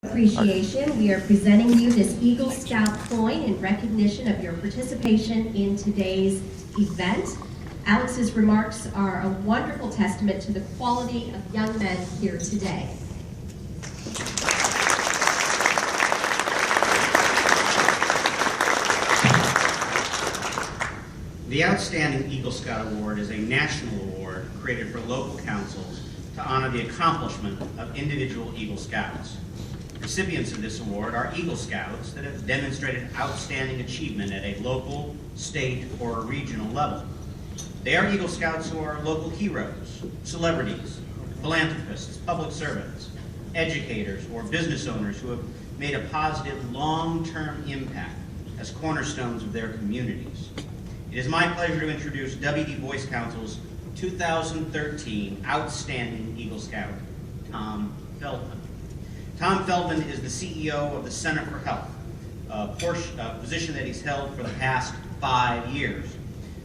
Appreciation, we are presenting you this Eagle Scout coin in recognition of your participation in today's event. Alex's remarks are a wonderful testament to the quality of young men here today. The Outstanding Eagle Scout Award is a national award created for local councils to honor the accomplishment of individual Eagle Scouts. Recipients of this award are Eagle Scouts that have demonstrated outstanding achievement at a local, state, or regional level. They are Eagle Scouts who are local heroes, celebrities, philanthropists, public servants, educators, or business owners who have made a positive long-term impact as cornerstones of their communities. It is my pleasure to introduce WD Boys Council's 2013 Outstanding Eagle Scout, Tom Feldman. Tom Feldman is the CEO of the Center for Health, a position that he's held for the past 5 years.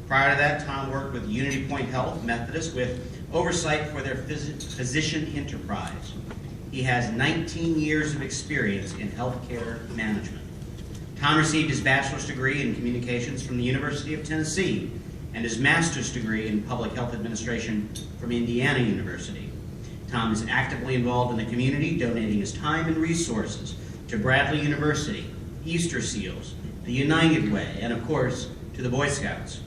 Prior to that, Tom worked with Unity Point Health Methodist with oversight for their physician enterprise. He has 19 years of experience in healthcare management. Tom received his bachelor's degree in communications from the University of Tennessee and his master's degree in public health administration from Indiana University. Tom is actively involved in the community, donating his time and resources to Bradley University, Easter Seals, the United Way, and of course, to the Boy Scouts.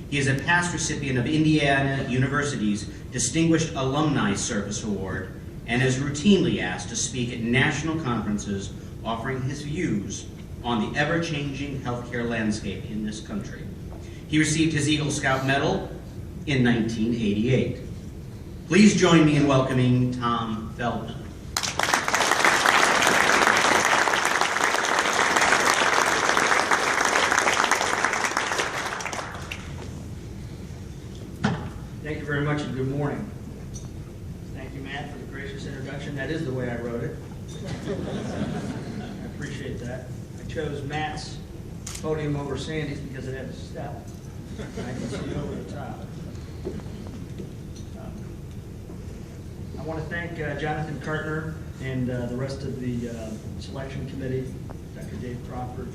He is a past recipient of Indiana University's Distinguished Alumni Service Award and is routinely asked to speak at national conferences offering his views on the ever-changing healthcare landscape in this country. He received his Eagle Scout Medal in 1988. Please join me in welcoming Tom Feldman. Thank you very much and good morning. Thank you, Matt, for the gracious introduction. That is the way I wrote it. I appreciate that. I chose Matt's podium over Sandy's because it had a step. I can see over the top. I want to thank Jonathan Cartner and the rest of the selection committee, Dr. Dave Crawford,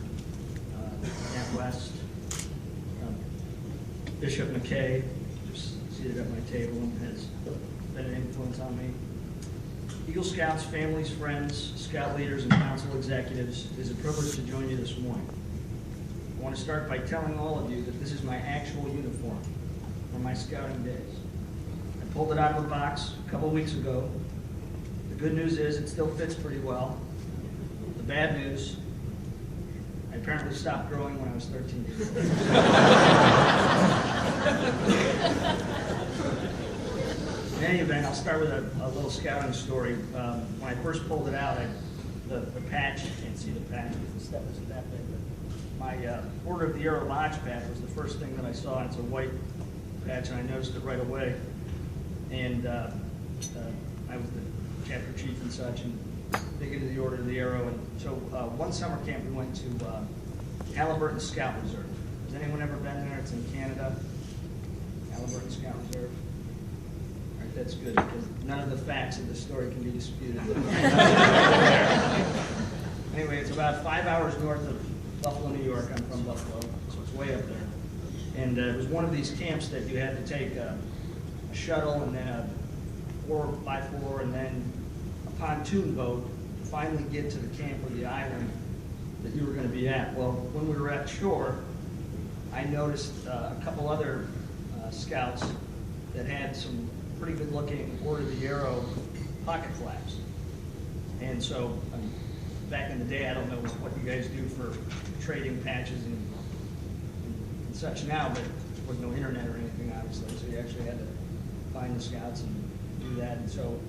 Matt West, Bishop McKay, who's seated at my table and has been an influence on me. Eagle Scouts, families, friends, Scout leaders, and council executives, it is a privilege to join you this morning. I want to start by telling all of you that this is my actual uniform from my scouting days. I pulled it out of the box a couple weeks ago. The good news is it still fits pretty well. The bad news, I apparently stopped growing when I was 13 years old. In any event, I'll start with a little scouting story. When I first pulled it out, the patch, you can't see the patch because the step isn't that big, but my Order of the Arrow Lodge patch was the first thing that I saw, and it's a white patch, and I noticed it right away. And I was the chapter chief and such, and big into the Order of the Arrow. And so one summer camp, we went to Halliburton Scout Reserve. Has anyone ever been there? It's in Canada. Halliburton Scout Reserve. All right, that's good, because none of the facts of the story can be disputed. Anyway, it's about 5 hours north of Buffalo, New York. I'm from Buffalo, so it's way up there. And it was one of these camps that you had to take a shuttle and then a 4x4 and then a pontoon boat to finally get to the camp or the island that you were going to be at. Well, when we were at shore, I noticed a couple other scouts that had some pretty good looking Order of the Arrow pocket flaps. And so back in the day, I don't know what you guys do for trading patches and such now, but there was no internet or anything, obviously, so you actually had to find the scouts and do that. And so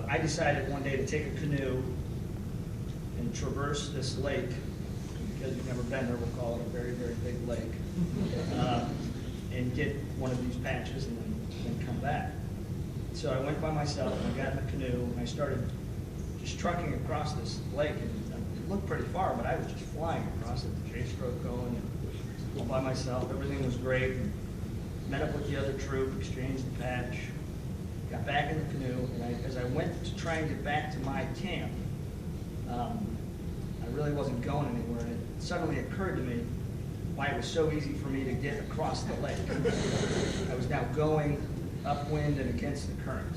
I decided one day to take a canoe and traverse this lake. Because you've never been there, we'll call it a very, very big lake, and get one of these patches and then come back. So I went by myself and I got in the canoe and I started just trucking across this lake. And it looked pretty far, but I was just flying across it, the J-stroke going, and all by myself. Everything was great. Met up with the other troop, exchanged the patch, got back in the canoe, and as I went to try and get back to my camp, really wasn't going anywhere, and it suddenly occurred to me why it was so easy for me to get across the lake. I was now going upwind and against the current.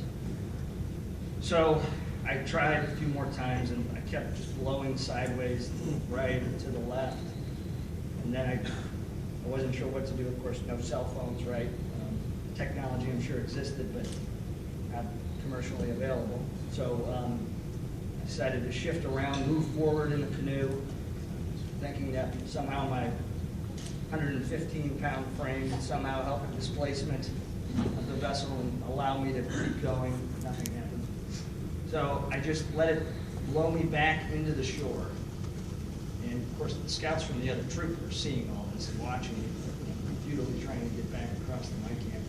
So I tried a few more times, and I kept just blowing sideways to the right and to the left. And then I wasn't sure what to do. Of course, no cell phones, right? Technology, I'm sure, existed, but not commercially available. So I decided to shift around, move forward in the canoe, thinking that somehow my 115-pound frame would somehow help the displacement of the vessel and allow me to keep going. Nothing happened. So I just let it blow me back into the shore. And of course, the scouts from the other troop were seeing all this and watching me, futilely trying to get back across the my camp.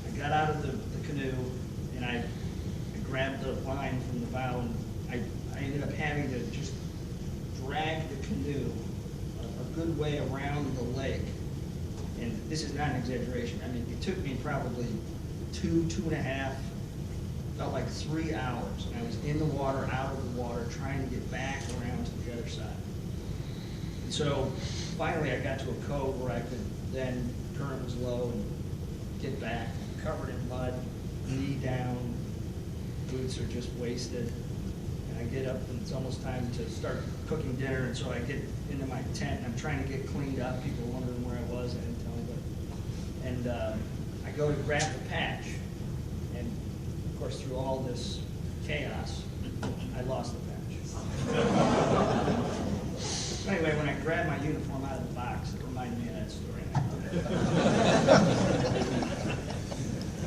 I got out of the canoe and I grabbed the line from the bow, and I ended up having to just drag the canoe a good way around the lake. And this is not an exaggeration. I mean, it took me probably 2.5, felt like 3 hours. And I was in the water, out of the water, trying to get back around to the other side. And so finally I got to a cove where I could then, current was low, and get back, covered in mud, knee down, boots are just wasted. And I get up and it's almost time to start cooking dinner, and so I get into my tent and I'm trying to get cleaned up. People were wondering where I was, I didn't tell anybody. And I go to grab the patch, and of course through all this chaos, I lost the patch. Anyway, when I grabbed my uniform out of the box, it reminded me of that story.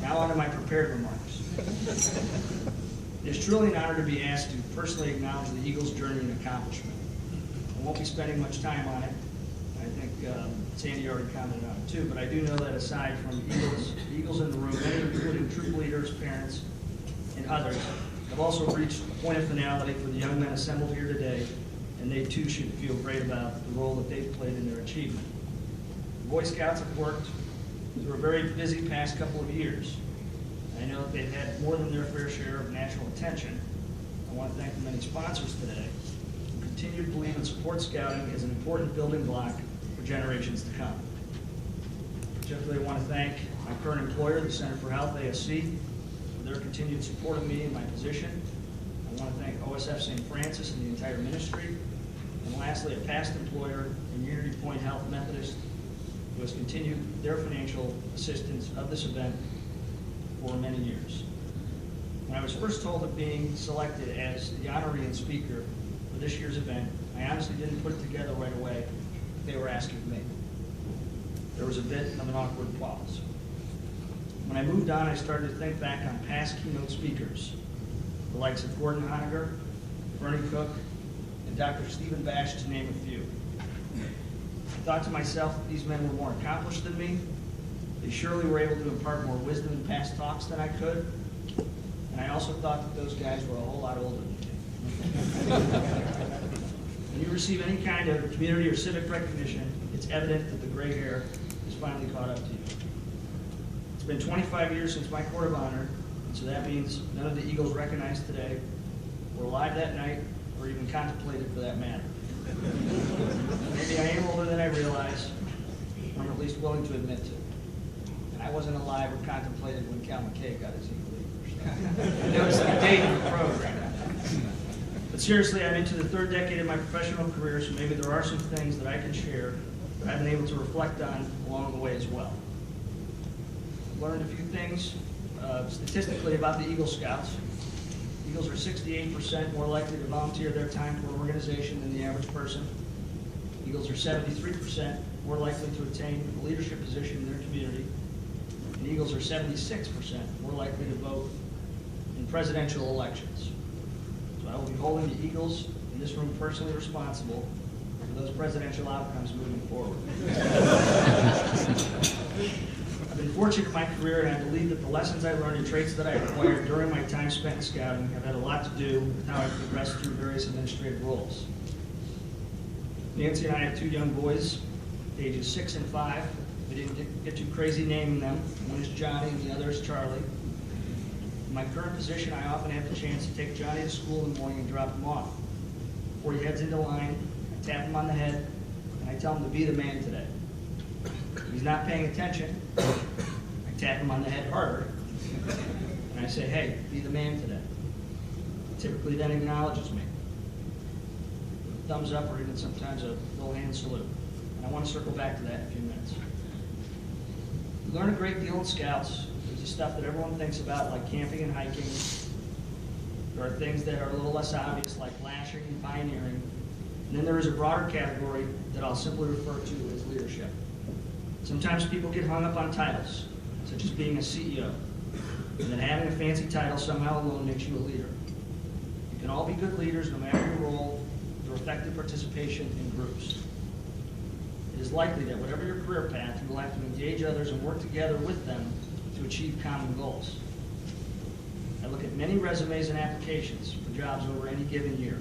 Now on to my prepared remarks. It is truly an honor to be asked to personally acknowledge the Eagles' journey and accomplishment. I won't be spending much time on it. I think Sandy already commented on it too, but I do know that aside from Eagles in the room, many including troop leaders, parents, and others have also reached the point of finality for the young men assembled here today, and they too should feel great about the role that they've played in their achievement. The Boy Scouts have worked through a very busy past couple of years. I know that they've had more than their fair share of national attention. I want to thank the many sponsors today who continue to believe and support Scouting as an important building block for generations to come. Particularly, I want to thank my current employer, the Center for Health, ASC, for their continued support of me in my position. I want to thank OSF St. Francis and the entire ministry. And lastly, a past employer in Unity Point Health Methodist, who has continued their financial assistance of this event for many years. When I was first told of being selected as the honoree and speaker for this year's event, I honestly didn't put it together right away. They were asking me. There was a bit of an awkward pause. When I moved on, I started to think back on past keynote speakers, the likes of Gordon Honegger, Bernie Cook, and Dr. Stephen Bash, to name a few. I thought to myself that these men were more accomplished than me. They surely were able to impart more wisdom in past talks than I could. And I also thought that those guys were a whole lot older than me. When you receive any kind of community or civic recognition, it's evident that the gray hair has finally caught up to you. It's been 25 years since my Court of Honor, and so that means none of the Eagles recognized today were alive that night or even contemplated for that matter. Maybe I am older than I realize, or I'm at least willing to admit to. And I wasn't alive or contemplated when Cal McKay got his Eagle Leader. So I noticed the date of the program. But seriously, I'm into the third decade of my professional career, so maybe there are some things that I can share that I've been able to reflect on along the way as well. I've learned a few things statistically about the Eagle Scouts. Eagles are 68% more likely to volunteer their time for an organization than the average person. Eagles are 73% more likely to attain a leadership position in their community. And Eagles are 76% more likely to vote in presidential elections. So I will be holding the Eagles in this room personally responsible for those presidential outcomes moving forward. I've been fortunate in my career, and I believe that the lessons I learned and traits that I acquired during my time spent in Scouting have had a lot to do with how I've progressed through various administrative roles. Nancy and I have two young boys, ages 6 and 5. We didn't get too crazy naming them. One is Johnny and the other is Charlie. In my current position, I often have the chance to take Johnny to school in the morning and drop him off. before he heads into line, I tap him on the head, and I tell him to be the man today. If he's not paying attention, I tap him on the head harder, and I say, hey, be the man today. He typically then acknowledges me. Thumbs up or even sometimes a little hand salute. And I want to circle back to that in a few minutes. You learn a great deal in Scouts. There's the stuff that everyone thinks about, like camping and hiking. There are things that are a little less obvious, like lashing and pioneering. And then there is a broader category that I'll simply refer to as leadership. Sometimes people get hung up on titles, such as being a CEO, and that having a fancy title somehow alone makes you a leader. You can all be good leaders no matter your role, through effective participation in groups. It is likely that whatever your career path, you will have to engage others and work together with them to achieve common goals. I look at many resumes and applications for jobs over any given year.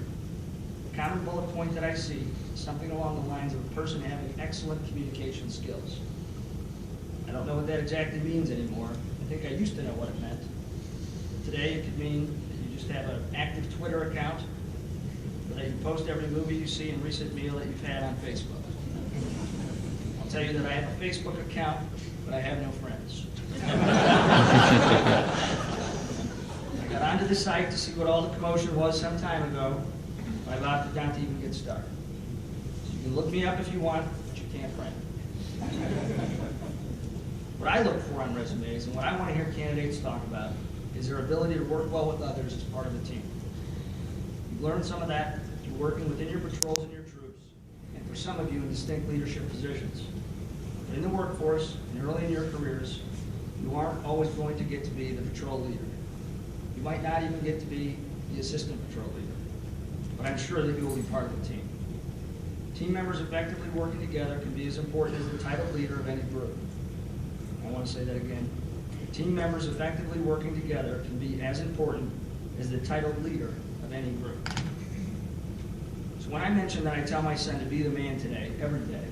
The common bullet point that I see is something along the lines of a person having excellent communication skills. I don't know what that exactly means anymore. I think I used to know what it meant. Today it could mean that you just have an active Twitter account, or that you post every movie you see and recent meal that you've had on Facebook. I'll tell you that I have a Facebook account, but I have no friends. I got onto the site to see what all the commotion was some time ago, but I've opted not to even get started. So you can look me up if you want, but you can't friend me. What I look for on resumes and what I want to hear candidates talk about is their ability to work well with others as part of a team. You've learned some of that through working within your patrols and your troops, and for some of you in distinct leadership positions. But in the workforce and early in your careers, you aren't always going to get to be the patrol leader. You might not even get to be the assistant patrol leader, but I'm sure that you will be part of the team. Team members effectively working together can be as important as the titled leader of any group. I want to say that again. Team members effectively working together can be as important as the titled leader of any group. So when I mention that I tell my son to be the man today, every day,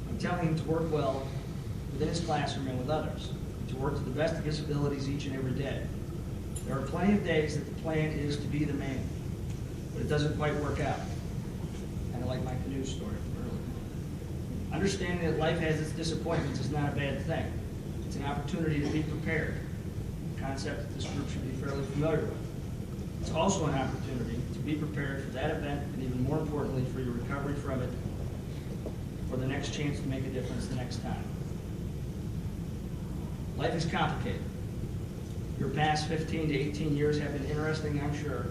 I'm telling him to work well within his classroom and with others, to work to the best of his abilities each and every day. There are plenty of days that the plan is to be the man, but it doesn't quite work out. Kind of like my canoe story from earlier. Understanding that life has its disappointments is not a bad thing. It's an opportunity to be prepared, a concept that this group should be fairly familiar with. It's also an opportunity to be prepared for that event, and even more importantly, for your recovery from it, for the next chance to make a difference the next time. Life is complicated. Your past 15 to 18 years have been interesting, I'm sure,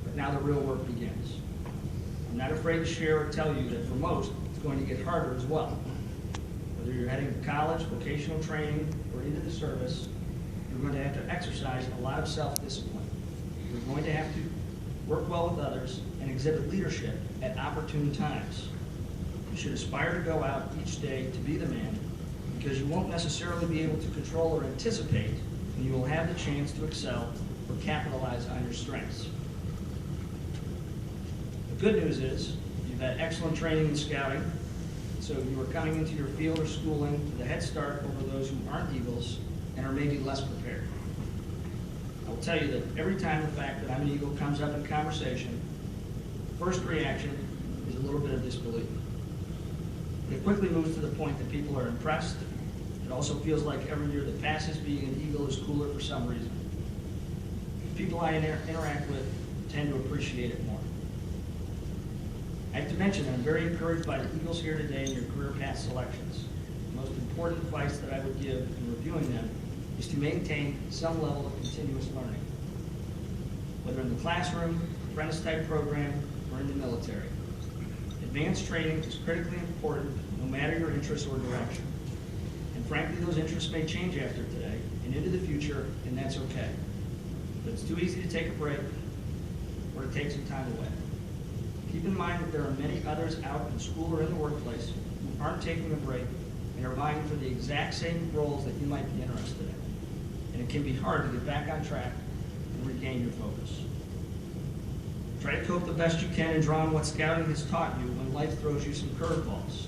but now the real work begins. I'm not afraid to share or tell you that for most, it's going to get harder as well. Whether you're heading to college, vocational training, or into the service, you're going to have to exercise a lot of self-discipline. You're going to have to work well with others and exhibit leadership at opportune times. You should aspire to go out each day to be the man, because you won't necessarily be able to control or anticipate when you will have the chance to excel or capitalize on your strengths. The good news is you've had excellent training in scouting, so you are coming into your field or schooling with a head start over those who aren't Eagles and are maybe less prepared. I will tell you that every time the fact that I'm an Eagle comes up in conversation, the first reaction is a little bit of disbelief. It quickly moves to the point that people are impressed. It also feels like every year that passes, being an Eagle is cooler for some reason. The people I interact with tend to appreciate it more. I have to mention that I'm very encouraged by the Eagles here today in your career path selections. The most important advice that I would give in reviewing them is to maintain some level of continuous learning, whether in the classroom, apprentice-type program, or in the military. Advanced training is critically important no matter your interests or direction. And frankly, those interests may change after today and into the future, and that's okay. But it's too easy to take a break or to take some time away. Keep in mind that there are many others out in school or in the workplace who aren't taking a break and are vying for the exact same roles that you might be interested in. And it can be hard to get back on track and regain your focus. Try to cope the best you can and draw on what scouting has taught you when life throws you some curveballs.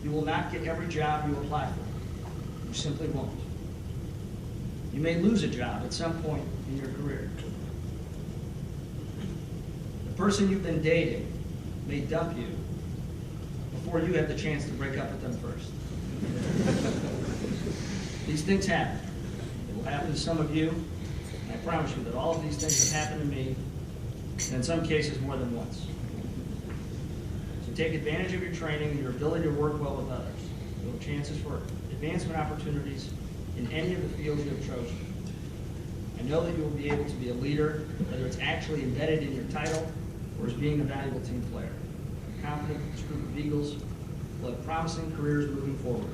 You will not get every job you apply for. You simply won't. You may lose a job at some point in your career. The person you've been dating may dump you before you have the chance to break up with them first. These things happen. It will happen to some of you, and I promise you that all of these things have happened to me, and in some cases more than once. So take advantage of your training and your ability to work well with others. You'll have chances for advancement opportunities in any of the fields you have chosen. I know that you will be able to be a leader, whether it's actually embedded in your title or as being a valuable team player. I'm confident that this group of Eagles will have promising careers moving forward.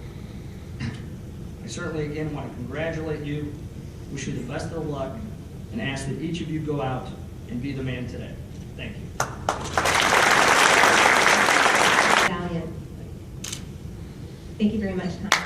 I certainly again want to congratulate you, wish you the best of luck, and ask that each of you go out and be the man today. Thank you. Valiant. Thank you very much, Tom.